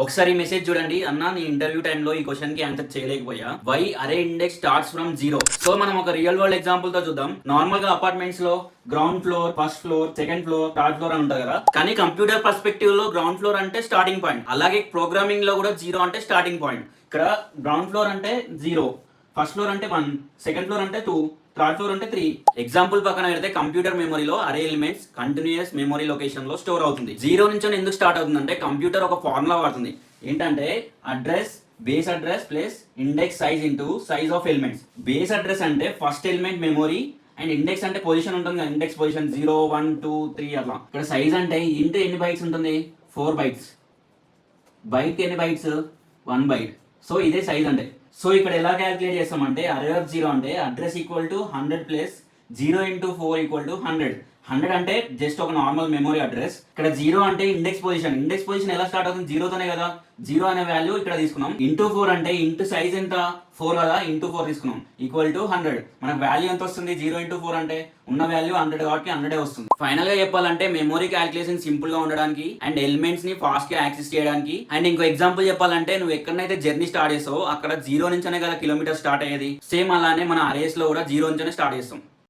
ఒకసారి మెసేజ్ చూడండి అన్న, నీ ఇంటర్వ్యూ టైంలో ఈ క్వశ్చన్ కి ఆన్సర్ చేయలేకపోయా. వై అరే index starts from zero. So మనం ఒక రియల్ వరల్డ్ ఎగ్జాంపుల్ తో చూద్దాం. నార్మల్ గా అపార్ట్మెంట్స్ లో ground floor, first floor, second floor, third floor అని ఉంటుంది కదా. కానీ కంప్యూటర్ పర్స్పెక్టివ్ లో గ్రౌండ్ ఫ్లోర్ అంటే స్టార్టింగ్ పాయింట్. అలాగే ప్రోగ్రామింగ్ లో కూడా జీరో అంటే స్టార్టింగ్ పాయింట్. ఇక్కడ గ్రౌండ్ ఫ్లోర్ అంటే జీరో, ఫస్ట్ ఫ్లోర్ అంటే 1, సెకండ్ ఫ్లోర్ అంటే 2, థర్డ్ ఫ్లోర్ అంటే 3. ఎగ్జాంపుల్ పక్కన పెడితే కంప్యూటర్ మెమరీలో అరే ఎలిమెంట్స్ కంటిన్యూస్ మెమరీ లొకేషన్ లో స్టోర్ అవుతుంది. జీరో నుంచి ఎందుకు స్టార్ట్ అవుతుంది అంటే కంప్యూటర్ ఒక ఫార్ములా వాడుతుంది. ఏంటంటే address base address plus index size into size of elements. Base address అంటే first element memory and index అంటే పొజిషన్ ఉంటుంది కదా, ఇండెక్స్ పొజిషన్ 0, 1, 2, 3 అట్లా. ఇక్కడ సైజ్ అంటే ఇంటూ ఎన్ని బైట్స్ ఉంటుంది, 4 బైట్స్. బైట్ ఎన్ని బైట్స్, 1 బైట్. సో ఇదే సైజ్ అంటే. సో ఇక్కడ ఎలా క్యాలిక్యులేట్ చేస్తామంటే అరే ఆఫ్ జీరో అంటే address equal to 100 plus 0 into 4 equal to 100. 100 అంటే జస్ట్ ఒక నార్మల్ మెమరీ అడ్రస్. ఇక్కడ 0 అంటే ఇండెక్స్ పొజిషన్. ఇండెక్స్ పొజిషన్ ఎలా స్టార్ట్ అవుతుంది, 0తోనే కదా. 0 అనే వాల్యూ ఇక్కడ తీసుకున్నాం. ఇంటూ 4 అంటే ఇంటూ సైజ్ ఎంత, 4 కదా, ఇంటూ 4 తీసుకున్నాం ఈక్వల్ టు 100. మనకు వాల్యూ ఎంత వస్తుంది, 0 ఇంటూ 4 అంటే ఉన్న వాల్యూ 100 కాబట్టి 100 వస్తుంది. ఫైనల్ గా చెప్పాలంటే మెమరీ క్యాలిక్యులేషన్ సింపుల్ గా ఉండడానికి అండ్ ఎలిమెంట్స్ ని ఫాస్ట్ గా యాక్సెస్ చేయడానికి. అండ్ ఇంకో ఎగ్జాంపుల్ చెప్పాలంటే నువ్వు ఎక్కడైతే జర్నీ స్టార్ట్ చేస్తావో అక్కడ 0 నుంచనే కదా కిలోమీటర్ స్టార్ట్ అయ్యేది. సేమ్ అలానే మన అరేస్ లో కూడా 0 నుంచే స్టార్ట్ చేస్తాం.